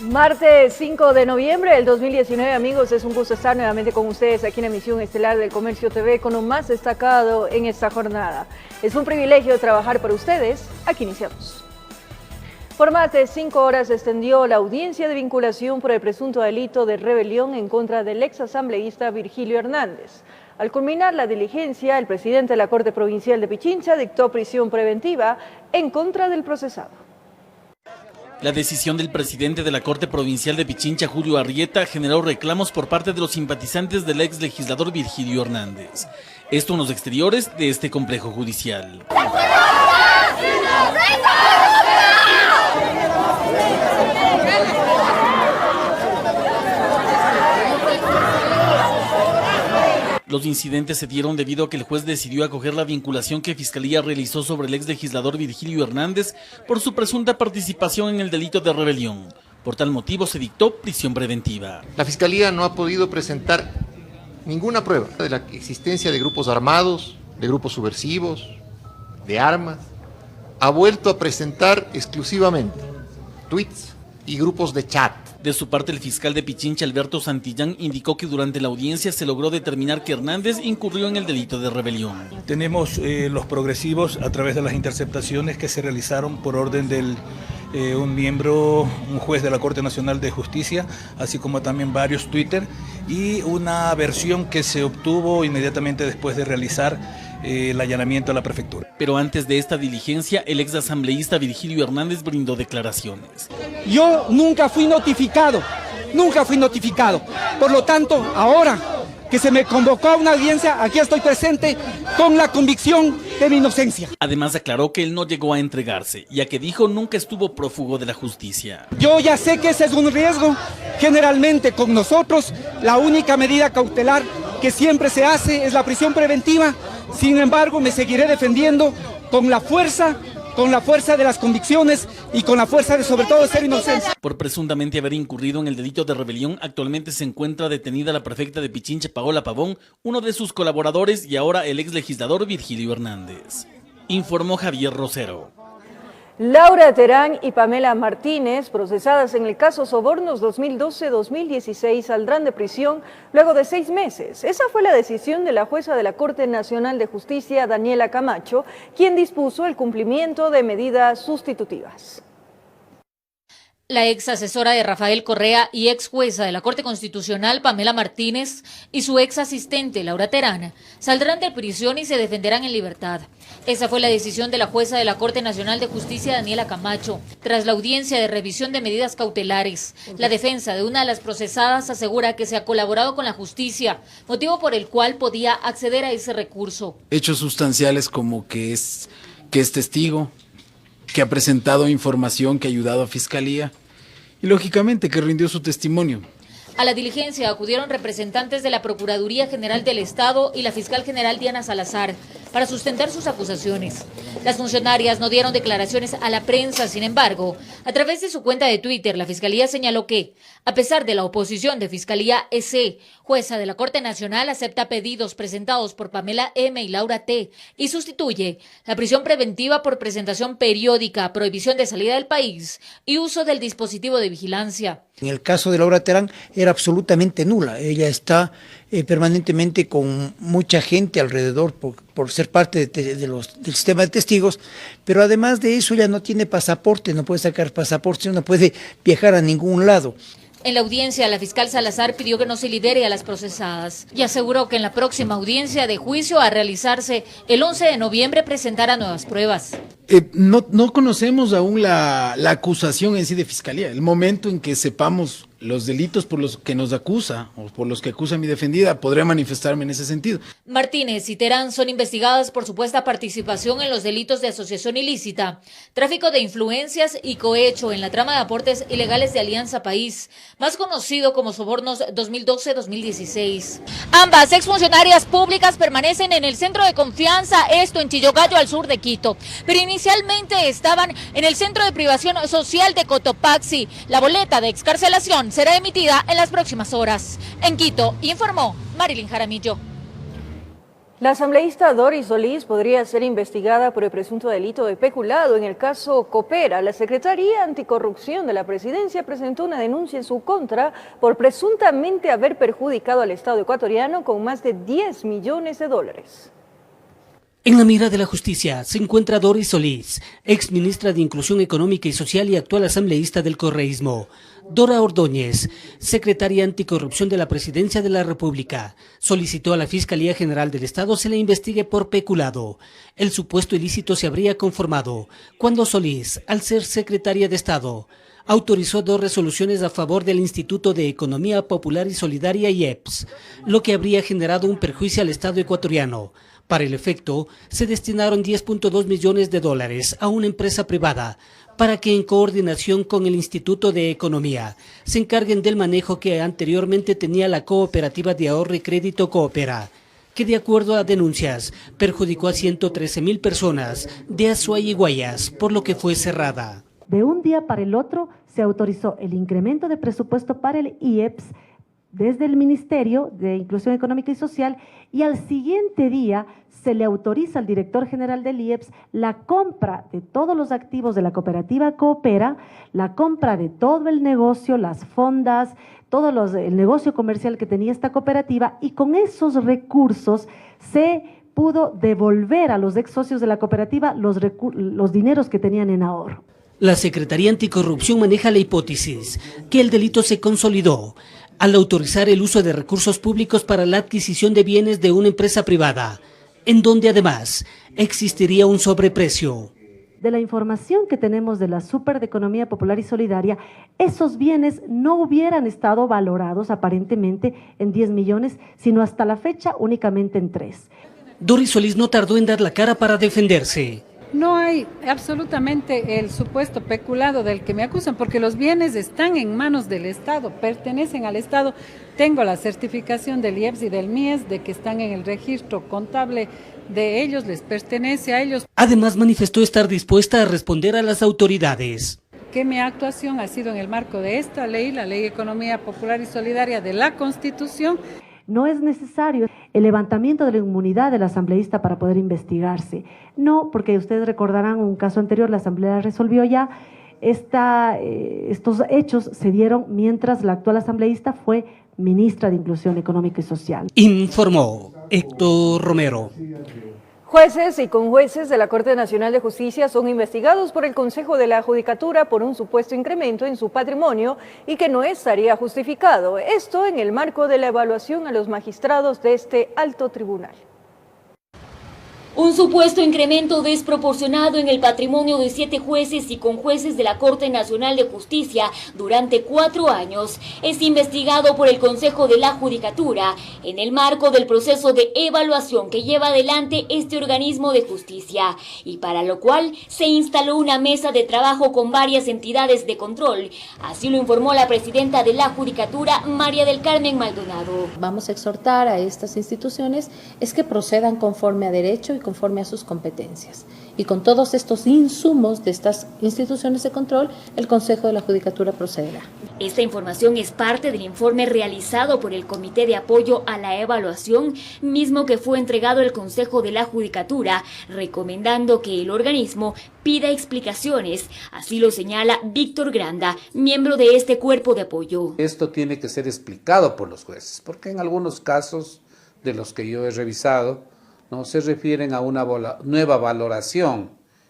Martes 5 de noviembre del 2019, amigos, es un gusto estar nuevamente con ustedes aquí en la emisión estelar del Comercio TV con lo más destacado en esta jornada. Es un privilegio trabajar para ustedes. Aquí iniciamos. Por más de 5 horas se extendió la audiencia de vinculación por el presunto delito de rebelión en contra del exasambleísta Virgilio Hernández. Al culminar la diligencia, el presidente de la Corte Provincial de Pichincha dictó prisión preventiva en contra del procesado. La decisión del presidente de la Corte Provincial de Pichincha, Julio Arrieta, generó reclamos por parte de los simpatizantes del ex legislador Virgilio Hernández. Esto en los exteriores de este complejo judicial. Los incidentes se dieron debido a que el juez decidió acoger la vinculación que Fiscalía realizó sobre el ex legislador Virgilio Hernández por su presunta participación en el delito de rebelión. Por tal motivo se dictó prisión preventiva. La Fiscalía no ha podido presentar ninguna prueba de la existencia de grupos armados, de grupos subversivos, de armas. Ha vuelto a presentar exclusivamente tweets y grupos de chat. De su parte, el fiscal de Pichincha, Alberto Santillán, indicó que durante la audiencia se logró determinar que Hernández incurrió en el delito de rebelión. Tenemos los progresivos a través de las interceptaciones que se realizaron por orden del un juez de la Corte Nacional de Justicia, así como también varios Twitter y una versión que se obtuvo inmediatamente después de realizar el allanamiento a la prefectura. Pero antes de esta diligencia, el ex asambleísta Virgilio Hernández brindó declaraciones. Yo nunca fui notificado. Por lo tanto, ahora que se me convocó a una audiencia, aquí estoy presente con la convicción de mi inocencia. Además aclaró que él no llegó a entregarse, ya que dijo nunca estuvo prófugo de la justicia. Yo ya sé que ese es un riesgo. Generalmente con nosotros la única medida cautelar que siempre se hace es la prisión preventiva. Sin embargo, me seguiré defendiendo con la fuerza de las convicciones y con la fuerza de, sobre todo, ser inocente. Por presuntamente haber incurrido en el delito de rebelión, actualmente se encuentra detenida la prefecta de Pichincha, Paola Pavón, uno de sus colaboradores y ahora el ex legislador Virgilio Hernández. Informó Javier Rosero. Laura Terán y Pamela Martínez, procesadas en el caso Sobornos 2012-2016, saldrán de prisión luego de 6 meses. Esa fue la decisión de la jueza de la Corte Nacional de Justicia, Daniela Camacho, quien dispuso el cumplimiento de medidas sustitutivas. La ex asesora de Rafael Correa y ex jueza de la Corte Constitucional, Pamela Martínez, y su ex asistente, Laura Terán, saldrán de prisión y se defenderán en libertad. Esa fue la decisión de la jueza de la Corte Nacional de Justicia, Daniela Camacho, tras la audiencia de revisión de medidas cautelares. La defensa de una de las procesadas asegura que se ha colaborado con la justicia, motivo por el cual podía acceder a ese recurso. Hechos sustanciales como que es testigo, que ha presentado información que ha ayudado a Fiscalía y lógicamente que rindió su testimonio. A la diligencia acudieron representantes de la Procuraduría General del Estado y la Fiscal General Diana Salazar para sustentar sus acusaciones. Las funcionarias no dieron declaraciones a la prensa, sin embargo, a través de su cuenta de Twitter, la Fiscalía señaló que, a pesar de la oposición de Fiscalía EC, jueza de la Corte Nacional acepta pedidos presentados por Pamela M. y Laura T. y sustituye la prisión preventiva por presentación periódica, prohibición de salida del país y uso del dispositivo de vigilancia. En el caso de Laura Terán era absolutamente nula. Ella está permanentemente con mucha gente alrededor por ser parte del sistema de testigos, pero además de eso ella no tiene pasaporte, no puede sacar pasaporte, no puede viajar a ningún lado. En la audiencia, la fiscal Salazar pidió que no se libere a las procesadas y aseguró que en la próxima audiencia de juicio a realizarse el 11 de noviembre presentará nuevas pruebas. No conocemos aún la acusación en sí de Fiscalía. El momento en que sepamos los delitos por los que nos acusa o por los que acusa a mi defendida, podré manifestarme en ese sentido. Martínez y Terán son investigadas por supuesta participación en los delitos de asociación ilícita, tráfico de influencias y cohecho en la trama de aportes ilegales de Alianza País, más conocido como Sobornos 2012-2016. Ambas exfuncionarias públicas permanecen en el centro de confianza, esto en Chillogallo, al sur de Quito, pero inicialmente estaban en el centro de privación social de Cotopaxi. La boleta de excarcelación será emitida en las próximas horas. En Quito, informó Marilyn Jaramillo. La asambleísta Doris Solís podría ser investigada por el presunto delito de peculado en el caso Coopera. La Secretaría Anticorrupción de la Presidencia presentó una denuncia en su contra por presuntamente haber perjudicado al Estado ecuatoriano con más de 10 millones de dólares. En la mira de la justicia se encuentra Doris Solís, ex ministra de Inclusión Económica y Social y actual asambleísta del correísmo. Dora Ordóñez, secretaria anticorrupción de la Presidencia de la República, solicitó a la Fiscalía General del Estado se le investigue por peculado. El supuesto ilícito se habría conformado cuando Solís, al ser secretaria de Estado, autorizó 2 resoluciones a favor del Instituto de Economía Popular y Solidaria IEPS, lo que habría generado un perjuicio al Estado ecuatoriano. Para el efecto, se destinaron 10.2 millones de dólares a una empresa privada para que en coordinación con el Instituto de Economía se encarguen del manejo que anteriormente tenía la Cooperativa de Ahorro y Crédito Coopera, que de acuerdo a denuncias perjudicó a 113.000 personas de Azuay y Guayas, por lo que fue cerrada. De un día para el otro se autorizó el incremento de presupuesto para el IEPS desde el Ministerio de Inclusión Económica y Social, y al siguiente día se le autoriza al director general del IEPS la compra de todos los activos de la cooperativa Coopera, la compra de todo el negocio, las fondas, el negocio comercial que tenía esta cooperativa, y con esos recursos se pudo devolver a los ex socios de la cooperativa los dineros que tenían en ahorro. La Secretaría Anticorrupción maneja la hipótesis que el delito se consolidó al autorizar el uso de recursos públicos para la adquisición de bienes de una empresa privada, en donde además existiría un sobreprecio. De la información que tenemos de la Super de Economía Popular y Solidaria, esos bienes no hubieran estado valorados aparentemente en 10 millones, sino hasta la fecha únicamente en 3. Doris Solís no tardó en dar la cara para defenderse. No hay absolutamente el supuesto peculado del que me acusan, porque los bienes están en manos del Estado, pertenecen al Estado. Tengo la certificación del IEPS y del MIES de que están en el registro contable de ellos, les pertenece a ellos. Además manifestó estar dispuesta a responder a las autoridades. Que mi actuación ha sido en el marco de esta ley, la Ley de Economía Popular y Solidaria de la Constitución. No es necesario el levantamiento de la inmunidad del asambleísta para poder investigarse. No, porque ustedes recordarán un caso anterior, la Asamblea resolvió ya, estos hechos se dieron mientras la actual asambleísta fue ministra de Inclusión Económica y Social. Informó Héctor Romero. Jueces y conjueces de la Corte Nacional de Justicia son investigados por el Consejo de la Judicatura por un supuesto incremento en su patrimonio y que no estaría justificado. Esto en el marco de la evaluación a los magistrados de este alto tribunal. Un supuesto incremento desproporcionado en el patrimonio de 7 jueces y conjueces de la Corte Nacional de Justicia durante 4 años es investigado por el Consejo de la Judicatura en el marco del proceso de evaluación que lleva adelante este organismo de justicia, y para lo cual se instaló una mesa de trabajo con varias entidades de control. Así lo informó la presidenta de la Judicatura, María del Carmen Maldonado. Vamos a exhortar a estas instituciones es que procedan conforme a derecho y conforme a sus competencias. Y con todos estos insumos de estas instituciones de control, el Consejo de la Judicatura procederá. Esta información es parte del informe realizado por el Comité de Apoyo a la Evaluación, mismo que fue entregado al Consejo de la Judicatura, recomendando que el organismo pida explicaciones. Así lo señala Víctor Granda, miembro de este cuerpo de apoyo. Esto tiene que ser explicado por los jueces, porque en algunos casos de los que yo he revisado, no se refieren a una nueva valoración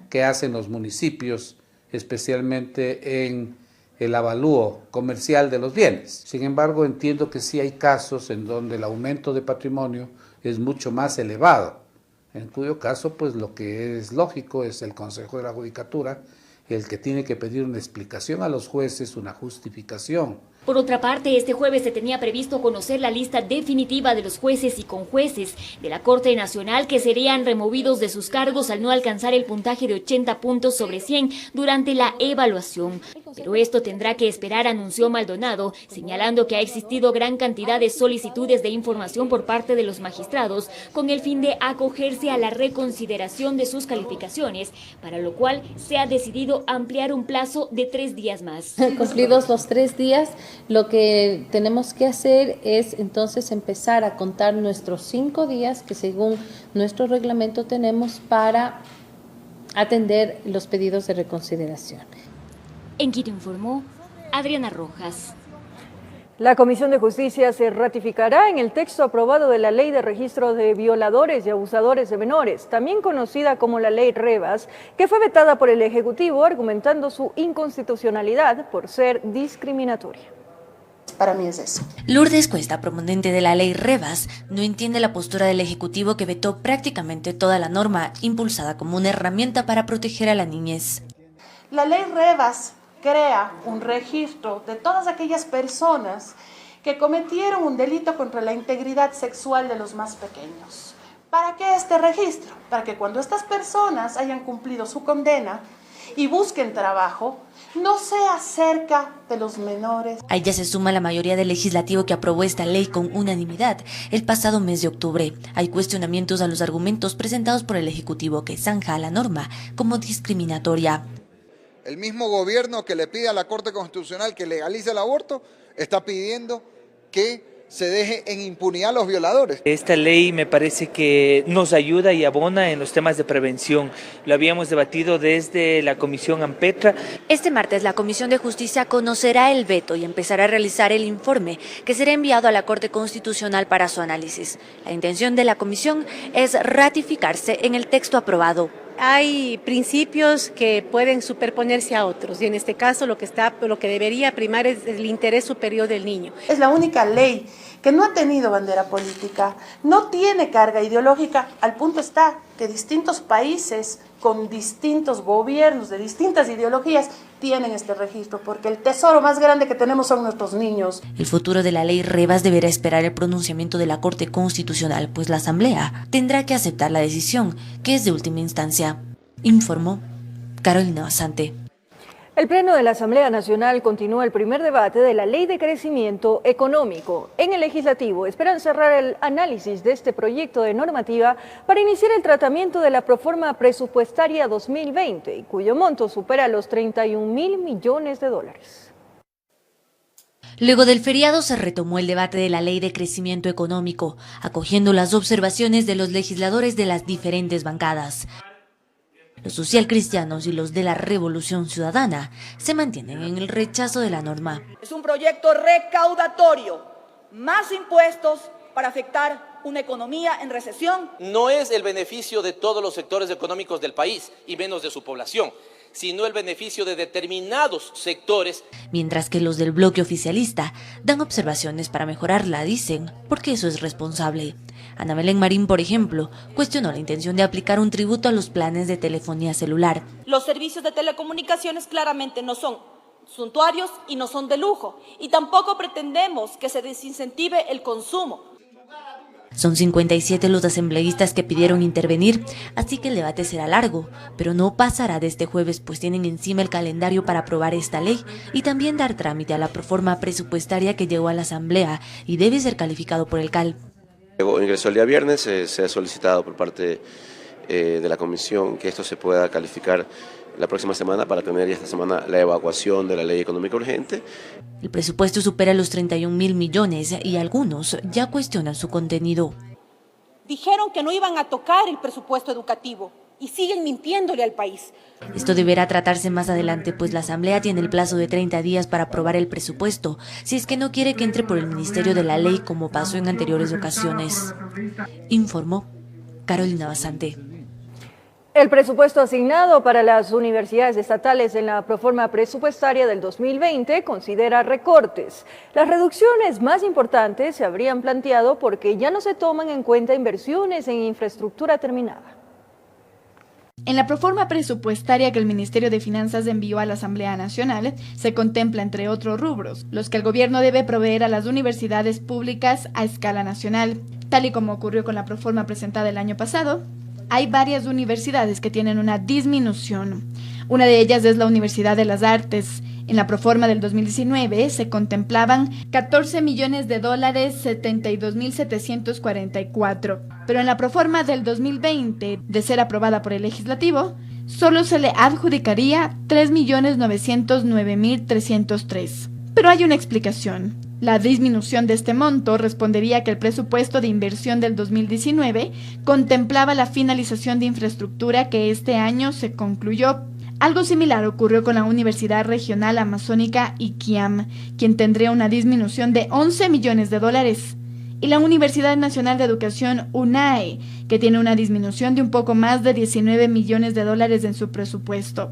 que hacen los municipios, especialmente en el avalúo comercial de los bienes. Sin embargo, entiendo que sí hay casos en donde el aumento de patrimonio es mucho más elevado, en cuyo caso, pues lo que es lógico es el Consejo de la Judicatura el que tiene que pedir una explicación a los jueces, una justificación. Por otra parte, este jueves se tenía previsto conocer la lista definitiva de los jueces y conjueces de la Corte Nacional que serían removidos de sus cargos al no alcanzar el puntaje de 80 puntos sobre 100 durante la evaluación. Pero esto tendrá que esperar, anunció Maldonado, señalando que ha existido gran cantidad de solicitudes de información por parte de los magistrados con el fin de acogerse a la reconsideración de sus calificaciones, para lo cual se ha decidido ampliar un plazo de 3 días más. Cumplidos los 3 días, Lo que tenemos que hacer es entonces empezar a contar nuestros 5 días que según nuestro reglamento tenemos para atender los pedidos de reconsideración. En Quito informó Adriana Rojas. La Comisión de Justicia se ratificará en el texto aprobado de la Ley de Registro de Violadores y Abusadores de Menores, también conocida como la Ley Revas, que fue vetada por el Ejecutivo argumentando su inconstitucionalidad por ser discriminatoria. Para mí es eso. Lourdes Cuesta, proponente de la Ley Revas, no entiende la postura del Ejecutivo que vetó prácticamente toda la norma, impulsada como una herramienta para proteger a la niñez. La Ley Revas crea un registro de todas aquellas personas que cometieron un delito contra la integridad sexual de los más pequeños. ¿Para qué este registro? Para que cuando estas personas hayan cumplido su condena y busquen trabajo, no sea cerca de los menores. A ella se suma la mayoría del legislativo que aprobó esta ley con unanimidad el pasado mes de octubre. Hay cuestionamientos a los argumentos presentados por el Ejecutivo que zanja a la norma como discriminatoria. El mismo gobierno que le pide a la Corte Constitucional que legalice el aborto está pidiendo que se deje en impunidad a los violadores. Esta ley me parece que nos ayuda y abona en los temas de prevención. Lo habíamos debatido desde la Comisión Ampetra. Este martes la Comisión de Justicia conocerá el veto y empezará a realizar el informe que será enviado a la Corte Constitucional para su análisis. La intención de la comisión es ratificarse en el texto aprobado. Hay principios que pueden superponerse a otros y en este caso lo que debería primar es el interés superior del niño. Es la única ley que no ha tenido bandera política, no tiene carga ideológica, al punto está que distintos países con distintos gobiernos de distintas ideologías tienen este registro, porque el tesoro más grande que tenemos son nuestros niños. El futuro de la Ley Revas deberá esperar el pronunciamiento de la Corte Constitucional, pues la Asamblea tendrá que aceptar la decisión, que es de última instancia. Informó Carolina Basante. El Pleno de la Asamblea Nacional continúa el primer debate de la Ley de Crecimiento Económico. En el Legislativo esperan cerrar el análisis de este proyecto de normativa para iniciar el tratamiento de la Proforma Presupuestaria 2020, cuyo monto supera los 31.000 millones de dólares. Luego del feriado se retomó el debate de la Ley de Crecimiento Económico, acogiendo las observaciones de los legisladores de las diferentes bancadas. Los socialcristianos y los de la Revolución Ciudadana se mantienen en el rechazo de la norma. Es un proyecto recaudatorio, más impuestos para afectar una economía en recesión. No es el beneficio de todos los sectores económicos del país y menos de su población, sino el beneficio de determinados sectores. Mientras que los del bloque oficialista dan observaciones para mejorarla, dicen, porque eso es responsable. Ana Belén Marín, por ejemplo, cuestionó la intención de aplicar un tributo a los planes de telefonía celular. Los servicios de telecomunicaciones claramente no son suntuarios y no son de lujo, y tampoco pretendemos que se desincentive el consumo. Son 57 los asambleístas que pidieron intervenir, así que el debate será largo, pero no pasará de este jueves, pues tienen encima el calendario para aprobar esta ley y también dar trámite a la proforma presupuestaria que llegó a la Asamblea y debe ser calificado por el CAL. Ingresó el día viernes, se ha solicitado por parte de la comisión que esto se pueda calificar la próxima semana para tener ya esta semana la evacuación de la ley económica urgente. El presupuesto supera los 31.000 millones y algunos ya cuestionan su contenido. Dijeron que no iban a tocar el presupuesto educativo y siguen mintiéndole al país. Esto deberá tratarse más adelante, pues la Asamblea tiene el plazo de 30 días para aprobar el presupuesto, si es que no quiere que entre por el Ministerio de la Ley como pasó en anteriores ocasiones. Informó Carolina Basante. El presupuesto asignado para las universidades estatales en la proforma presupuestaria del 2020 considera recortes. Las reducciones más importantes se habrían planteado porque ya no se toman en cuenta inversiones en infraestructura terminada. En la proforma presupuestaria que el Ministerio de Finanzas envió a la Asamblea Nacional, se contempla, entre otros rubros, los que el gobierno debe proveer a las universidades públicas a escala nacional. Tal y como ocurrió con la proforma presentada el año pasado, hay varias universidades que tienen una disminución. Una de ellas es la Universidad de las Artes. En la proforma del 2019 se contemplaban $14 millones, 72.744. Pero en la proforma del 2020, de ser aprobada por el Legislativo, solo se le adjudicaría $3.909.303. Pero hay una explicación. La disminución de este monto respondería a que el presupuesto de inversión del 2019 contemplaba la finalización de infraestructura que este año se concluyó. Algo similar ocurrió con la Universidad Regional Amazónica IQIAM, quien tendría una disminución de 11 millones de dólares. Y la Universidad Nacional de Educación UNAE, que tiene una disminución de un poco más de 19 millones de dólares en su presupuesto.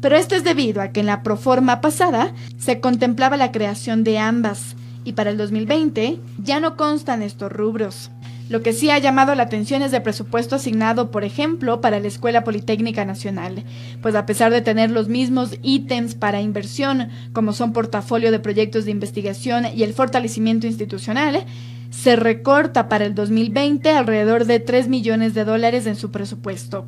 Pero esto es debido a que en la proforma pasada se contemplaba la creación de ambas, y para el 2020 ya no constan estos rubros. Lo que sí ha llamado la atención es el presupuesto asignado, por ejemplo, para la Escuela Politécnica Nacional, pues a pesar de tener los mismos ítems para inversión, como son portafolio de proyectos de investigación y el fortalecimiento institucional, se recorta para el 2020 alrededor de 3 millones de dólares en su presupuesto.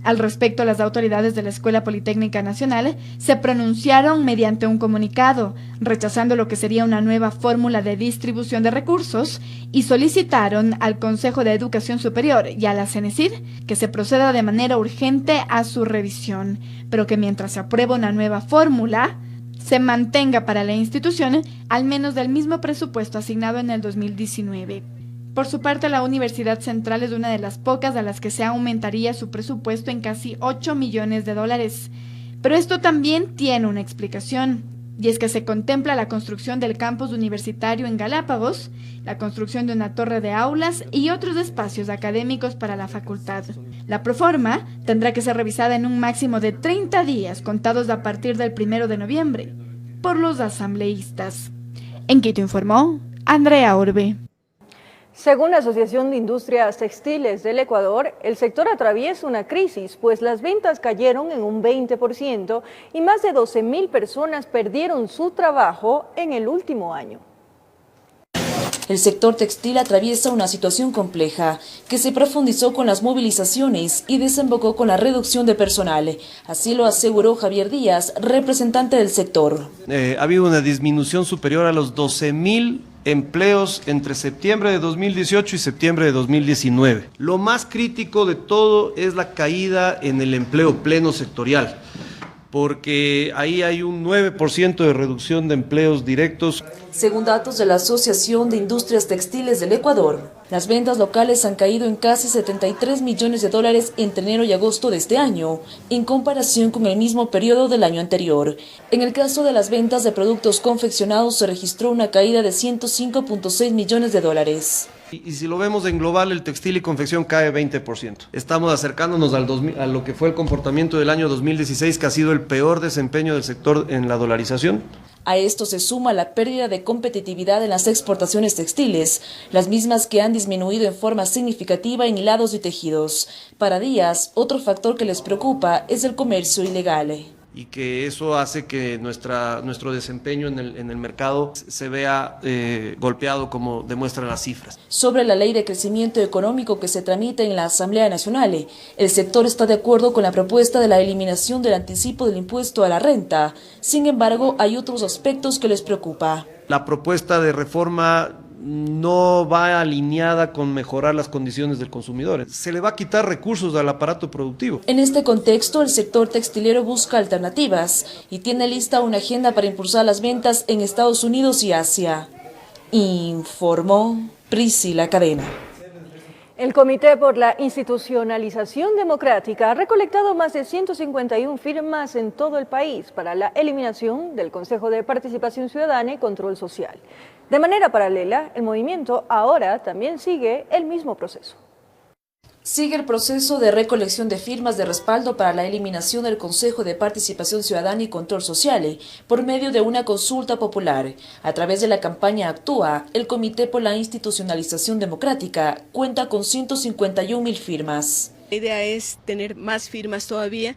Al respecto, las autoridades de la Escuela Politécnica Nacional se pronunciaron mediante un comunicado, rechazando lo que sería una nueva fórmula de distribución de recursos y solicitaron al Consejo de Educación Superior y a la CENESID que se proceda de manera urgente a su revisión, pero que mientras se aprueba una nueva fórmula, se mantenga para la institución al menos del mismo presupuesto asignado en el 2019. Por su parte, la Universidad Central es una de las pocas a las que se aumentaría su presupuesto en casi 8 millones de dólares. Pero esto también tiene una explicación, y es que se contempla la construcción del campus universitario en Galápagos, la construcción de una torre de aulas y otros espacios académicos para la facultad. La proforma tendrá que ser revisada en un máximo de 30 días contados a partir del 1 de noviembre por los asambleístas. En Quito informó Andrea Orbe. Según la Asociación de Industrias Textiles del Ecuador, el sector atraviesa una crisis, pues las ventas cayeron en un 20% y más de 12.000 personas perdieron su trabajo en el último año. El sector textil atraviesa una situación compleja que se profundizó con las movilizaciones y desembocó con la reducción de personal. Así lo aseguró Javier Díaz, representante del sector. Ha habido una disminución superior a los 12.000 empleos entre septiembre de 2018 y septiembre de 2019. Lo más crítico de todo es la caída en el empleo pleno sectorial, porque ahí hay un 9% de reducción de empleos directos. Según datos de la Asociación de Industrias Textiles del Ecuador, las ventas locales han caído en casi 73 millones de dólares entre enero y agosto de este año, en comparación con el mismo periodo del año anterior. En el caso de las ventas de productos confeccionados se registró una caída de 105.6 millones de dólares. Y si lo vemos en global, el textil y confección cae 20%. Estamos acercándonos a lo que fue el comportamiento del año 2016, que ha sido el peor desempeño del sector en la dolarización. A esto se suma la pérdida de competitividad en las exportaciones textiles, las mismas que han disminuido en forma significativa en hilados y tejidos. Para Díaz, otro factor que les preocupa es el comercio ilegal. Y que eso hace que nuestro desempeño en el mercado se vea golpeado, como demuestran las cifras. Sobre la ley de crecimiento económico que se tramita en la Asamblea Nacional, el sector está de acuerdo con la propuesta de la eliminación del anticipo del impuesto a la renta. Sin embargo, hay otros aspectos que les preocupa. La propuesta de reforma no va alineada con mejorar las condiciones del consumidor. Se le va a quitar recursos al aparato productivo. En este contexto, el sector textilero busca alternativas y tiene lista una agenda para impulsar las ventas en Estados Unidos y Asia. Informó Priscila Cadena. El Comité por la Institucionalización Democrática ha recolectado más de 151 firmas en todo el país para la eliminación del Consejo de Participación Ciudadana y Control Social. De manera paralela, el movimiento ahora también sigue el mismo proceso. Sigue el proceso de recolección de firmas de respaldo para la eliminación del Consejo de Participación Ciudadana y Control Social por medio de una consulta popular. A través de la campaña Actúa, el Comité por la Institucionalización Democrática cuenta con 151.000 firmas. La idea es tener más firmas todavía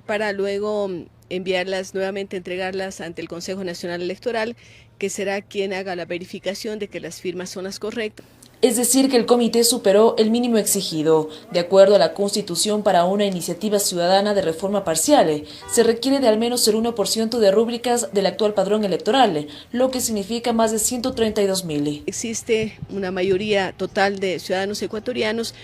para luego enviarlas nuevamente, entregarlas ante el Consejo Nacional Electoral, que será quien haga la verificación de que las firmas son las correctas. Es decir, que el comité superó el mínimo exigido. De acuerdo a la Constitución, para una iniciativa ciudadana de reforma parcial, se requiere de al menos el 1% de rúbricas del actual padrón electoral, lo que significa más de 132.000. Existe una mayoría total de ciudadanos ecuatorianos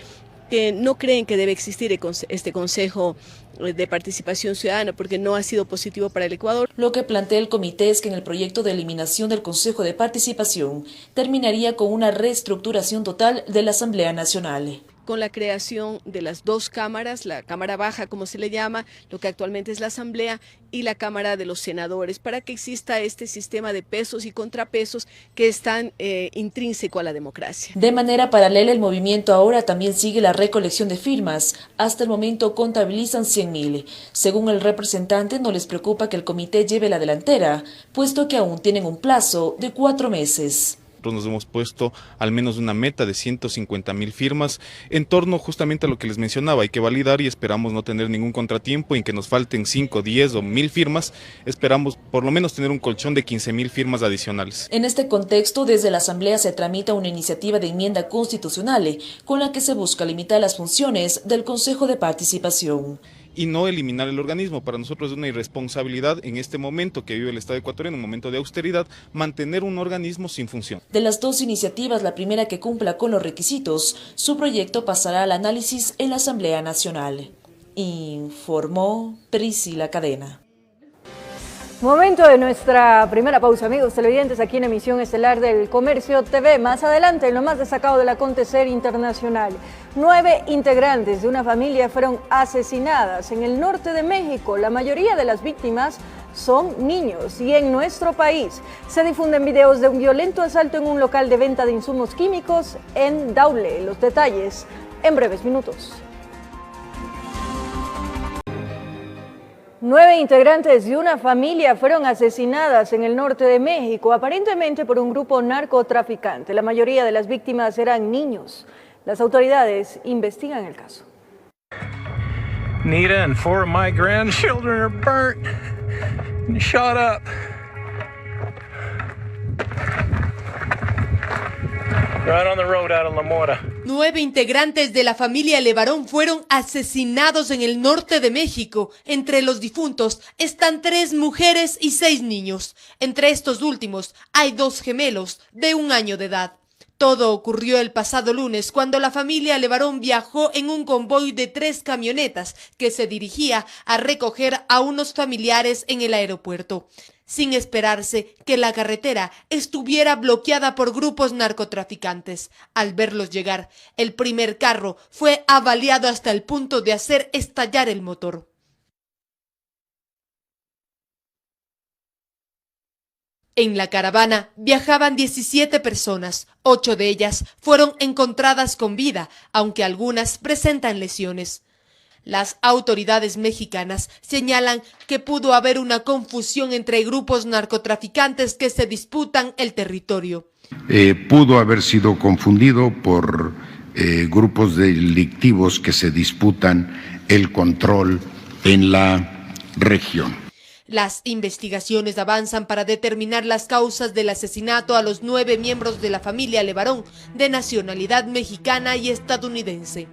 que no creen que debe existir este Consejo de participación ciudadana, porque no ha sido positivo para el Ecuador. Lo que plantea el comité es que en el proyecto de eliminación del Consejo de Participación terminaría con una reestructuración total de la Asamblea Nacional. Con la creación de las dos cámaras, la Cámara Baja, como se le llama, lo que actualmente es la Asamblea, y la Cámara de los Senadores, para que exista este sistema de pesos y contrapesos que es tan intrínseco a la democracia. De manera paralela, el movimiento ahora también sigue la recolección de firmas. Hasta el momento contabilizan 100.000. Según el representante, no les preocupa que el comité lleve la delantera, puesto que aún tienen un plazo de 4 meses. Nos hemos puesto al menos una meta de 150.000 firmas en torno justamente a lo que les mencionaba. Hay que validar y esperamos no tener ningún contratiempo en que nos falten 5, 10 o 1.000 firmas. Esperamos por lo menos tener un colchón de 15.000 firmas adicionales. En este contexto, desde la Asamblea se tramita una iniciativa de enmienda constitucional con la que se busca limitar las funciones del Consejo de Participación. Y no eliminar el organismo. Para nosotros es una irresponsabilidad en este momento que vive el Estado ecuatoriano, un momento de austeridad, mantener un organismo sin función. De las dos iniciativas, la primera que cumpla con los requisitos, su proyecto pasará al análisis en la Asamblea Nacional. Informó Priscila Cadena. Momento de nuestra primera pausa, amigos televidentes, aquí en emisión estelar del Comercio TV. Más adelante, en lo más destacado del acontecer internacional, 9 integrantes de una familia fueron asesinadas en el norte de México. La mayoría de las víctimas son niños y en nuestro país se difunden videos de un violento asalto en un local de venta de insumos químicos en Daule. Los detalles en breves minutos. 9 integrantes de una familia fueron asesinadas en el norte de México, aparentemente por un grupo narcotraficante. La mayoría de las víctimas eran niños. Las autoridades investigan el caso. Nita and 4 of my grandchildren are burnt and shot up. Right on the road out of La Mora. 9 integrantes de la familia Levarón fueron asesinados en el norte de México. Entre los difuntos están 3 mujeres y 6 niños. Entre estos últimos hay 2 gemelos de 1 año de edad. Todo ocurrió el pasado lunes cuando la familia Levarón viajó en un convoy de 3 camionetas que se dirigía a recoger a unos familiares en el aeropuerto, sin esperarse que la carretera estuviera bloqueada por grupos narcotraficantes. Al verlos llegar, el primer carro fue avaliado hasta el punto de hacer estallar el motor. En la caravana viajaban 17 personas, 8 de ellas fueron encontradas con vida, aunque algunas presentan lesiones. Las autoridades mexicanas señalan que pudo haber una confusión entre grupos narcotraficantes que se disputan el territorio. Pudo haber sido confundido por grupos delictivos que se disputan el control en la región. Las investigaciones avanzan para determinar las causas del asesinato a los 9 miembros de la familia Levarón, de nacionalidad mexicana y estadounidense.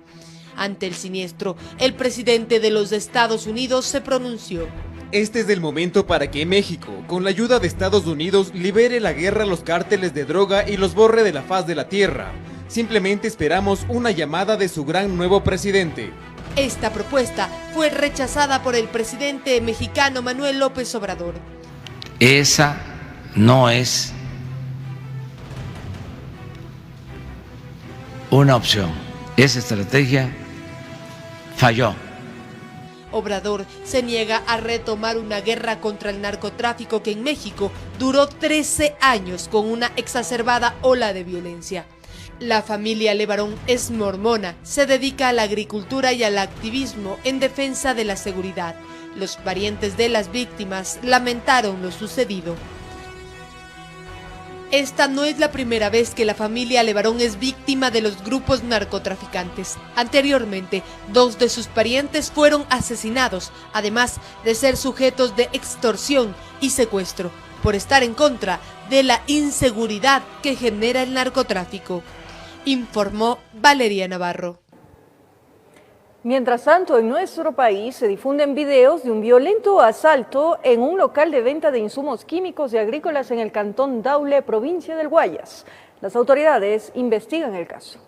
Ante el siniestro, el presidente de los Estados Unidos se pronunció. Este es el momento para que México, con la ayuda de Estados Unidos, libere la guerra a los cárteles de droga y los borre de la faz de la tierra. Simplemente esperamos una llamada de su gran nuevo presidente. Esta propuesta fue rechazada por el presidente mexicano Manuel López Obrador. Esa no es una opción. Esa estrategia falló. Obrador se niega a retomar una guerra contra el narcotráfico que en México duró 13 años con una exacerbada ola de violencia. La familia Levarón es mormona, se dedica a la agricultura y al activismo en defensa de la seguridad. Los parientes de las víctimas lamentaron lo sucedido. Esta no es la primera vez que la familia Levarón es víctima de los grupos narcotraficantes. Anteriormente, 2 de sus parientes fueron asesinados, además de ser sujetos de extorsión y secuestro, por estar en contra de la inseguridad que genera el narcotráfico, informó Valeria Navarro. Mientras tanto, en nuestro país se difunden videos de un violento asalto en un local de venta de insumos químicos y agrícolas en el cantón Daule, provincia del Guayas. Las autoridades investigan el caso.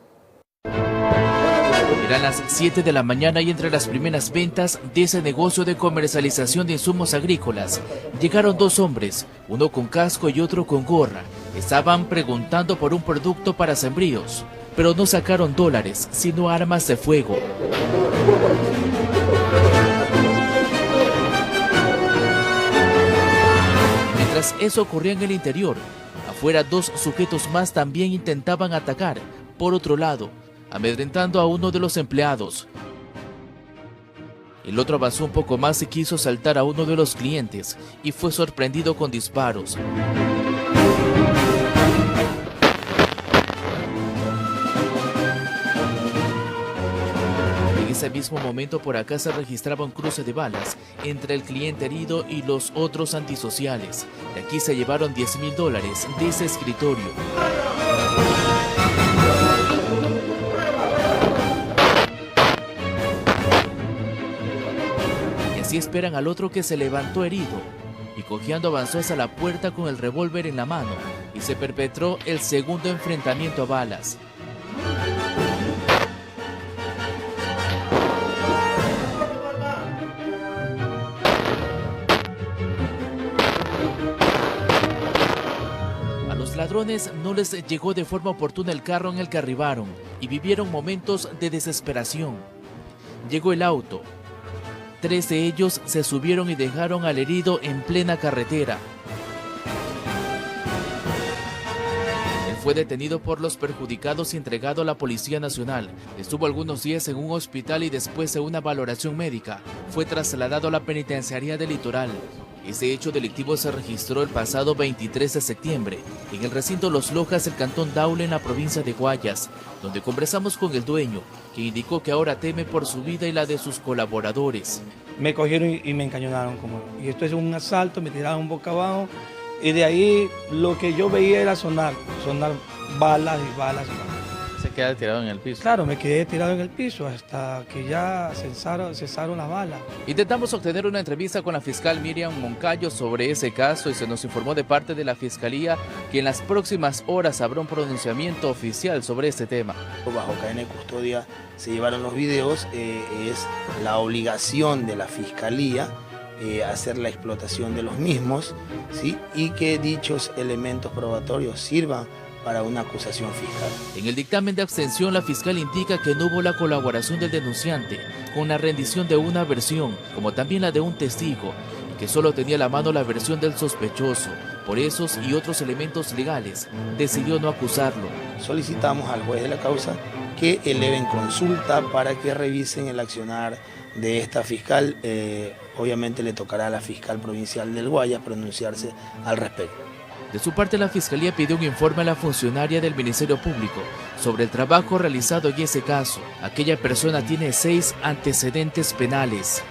Eran las 7 de la mañana y entre las primeras ventas de ese negocio de comercialización de insumos agrícolas llegaron dos hombres, uno con casco y otro con gorra. Estaban preguntando por un producto para sembríos, pero no sacaron dólares, sino armas de fuego. Mientras eso ocurría en el interior, afuera dos sujetos más también intentaban atacar. Por otro lado, amedrentando a uno de los empleados. El otro avanzó un poco más y quiso asaltar a uno de los clientes y fue sorprendido con disparos. En ese mismo momento por acá se registraba un cruce de balas entre el cliente herido y los otros antisociales. De aquí se llevaron $10.000 de ese escritorio. Así esperan al otro que se levantó herido y cojeando avanzó hacia la puerta con el revólver en la mano y se perpetró el segundo enfrentamiento a balas. A los ladrones no les llegó de forma oportuna el carro en el que arribaron y vivieron momentos de desesperación. Llegó el auto. 3 de ellos se subieron y dejaron al herido en plena carretera. Él fue detenido por los perjudicados y entregado a la Policía Nacional. Estuvo algunos días en un hospital y después de una valoración médica fue trasladado a la penitenciaría del Litoral. Ese hecho delictivo se registró el pasado 23 de septiembre en el recinto Los Lojas, el cantón Daule, en la provincia de Guayas, donde conversamos con el dueño, que indicó que ahora teme por su vida y la de sus colaboradores. Me cogieron y me encañonaron, y esto es un asalto, me tiraron boca abajo, y de ahí lo que yo veía era sonar balas y balas y balas. ¿Se queda tirado en el piso? Claro, me quedé tirado en el piso hasta que ya cesaron las balas. Intentamos obtener una entrevista con la fiscal Miriam Moncayo sobre ese caso y se nos informó de parte de la Fiscalía que en las próximas horas habrá un pronunciamiento oficial sobre este tema. Bajo cadena de custodia se llevaron los videos, es la obligación de la Fiscalía hacer la explotación de los mismos, ¿sí? Y que dichos elementos probatorios sirvan para una acusación fiscal. En el dictamen de abstención, la fiscal indica que no hubo la colaboración del denunciante con la rendición de una versión, como también la de un testigo, y que solo tenía a la mano la versión del sospechoso. Por esos y otros elementos legales, decidió no acusarlo. Solicitamos al juez de la causa que eleven consulta para que revisen el accionar de esta fiscal. Obviamente le tocará a la fiscal provincial del Guayas pronunciarse al respecto. De su parte, la Fiscalía pidió un informe a la funcionaria del Ministerio Público sobre el trabajo realizado en ese caso. Aquella persona tiene 6 antecedentes penales,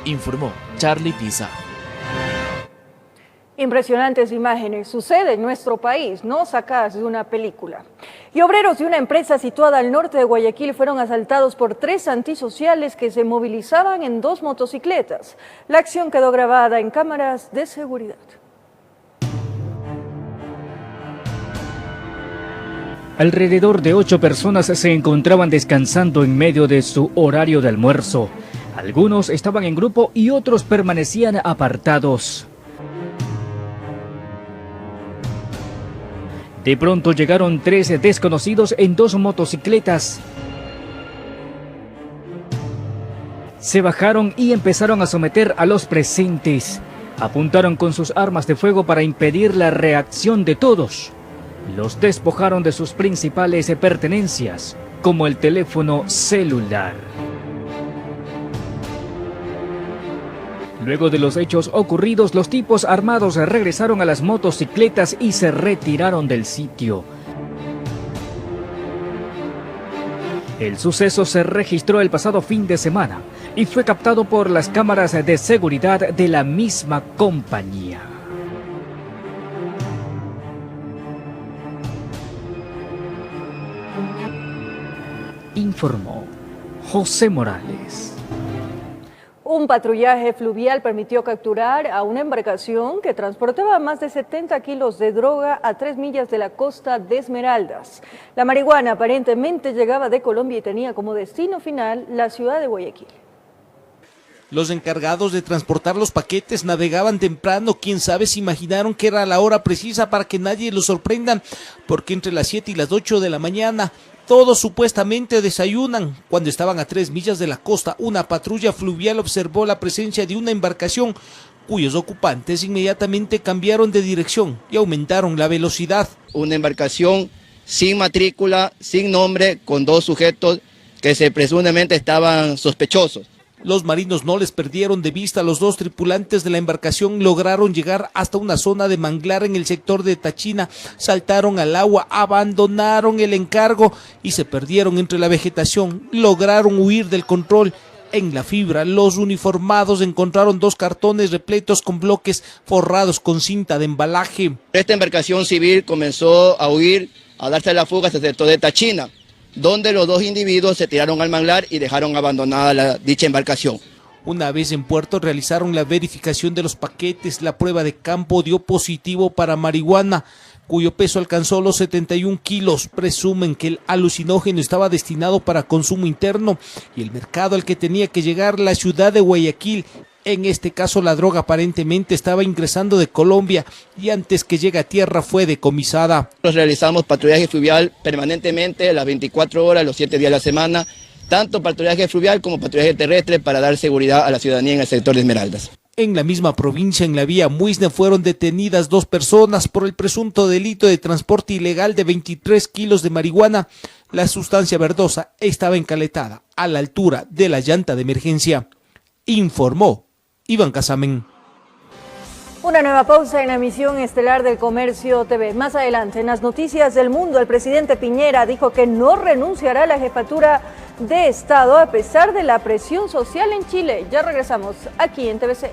informó Charlie Pisa. Impresionantes imágenes sucede en nuestro país, no sacadas de una película. Y obreros de una empresa situada al norte de Guayaquil fueron asaltados por 3 antisociales que se movilizaban en 2 motocicletas. La acción quedó grabada en cámaras de seguridad. Alrededor de 8 personas se encontraban descansando en medio de su horario de almuerzo. Algunos estaban en grupo y otros permanecían apartados. De pronto llegaron 3 desconocidos en 2 motocicletas. Se bajaron y empezaron a someter a los presentes. Apuntaron con sus armas de fuego para impedir la reacción de todos. Los despojaron de sus principales pertenencias, como el teléfono celular. Luego de los hechos ocurridos, los tipos armados regresaron a las motocicletas y se retiraron del sitio. El suceso se registró el pasado fin de semana y fue captado por las cámaras de seguridad de la misma compañía. Informó José Morales. Un patrullaje fluvial permitió capturar a una embarcación que transportaba más de 70 kilos de droga a 3 millas de la costa de Esmeraldas. La marihuana aparentemente llegaba de Colombia y tenía como destino final la ciudad de Guayaquil. Los encargados de transportar los paquetes navegaban temprano, quién sabe si imaginaron que era la hora precisa para que nadie los sorprenda, porque entre las 7 y las 8 de la mañana todos supuestamente desayunan. Cuando estaban a 3 millas de la costa, una patrulla fluvial observó la presencia de una embarcación cuyos ocupantes inmediatamente cambiaron de dirección y aumentaron la velocidad. Una embarcación sin matrícula, sin nombre, con 2 sujetos que presumiblemente estaban sospechosos. Los marinos no les perdieron de vista. Los 2 tripulantes de la embarcación lograron llegar hasta una zona de manglar en el sector de Tachina, saltaron al agua, abandonaron el encargo y se perdieron entre la vegetación. Lograron huir del control. En la fibra, los uniformados encontraron 2 cartones repletos con bloques forrados con cinta de embalaje. Esta embarcación civil comenzó a huir, a darse la fuga hacia el sector de Tachina, donde los 2 individuos se tiraron al manglar y dejaron abandonada dicha embarcación. Una vez en puerto realizaron la verificación de los paquetes. La prueba de campo dio positivo para marihuana, cuyo peso alcanzó los 71 kilos. Presumen que el alucinógeno estaba destinado para consumo interno y el mercado al que tenía que llegar la ciudad de Guayaquil. En este caso, la droga aparentemente estaba ingresando de Colombia y antes que llegue a tierra fue decomisada. Nosotros realizamos patrullaje fluvial permanentemente, las 24 horas, los 7 días de la semana, tanto patrullaje fluvial como patrullaje terrestre para dar seguridad a la ciudadanía en el sector de Esmeraldas. En la misma provincia, en la vía Muisne, fueron detenidas 2 personas por el presunto delito de transporte ilegal de 23 kilos de marihuana. La sustancia verdosa estaba encaletada a la altura de la llanta de emergencia, informó Iván Casamen. Una nueva pausa en la emisión estelar del Comercio TV. Más adelante, en las noticias del mundo, el presidente Piñera dijo que no renunciará a la jefatura de Estado a pesar de la presión social en Chile. Ya regresamos aquí en TVC.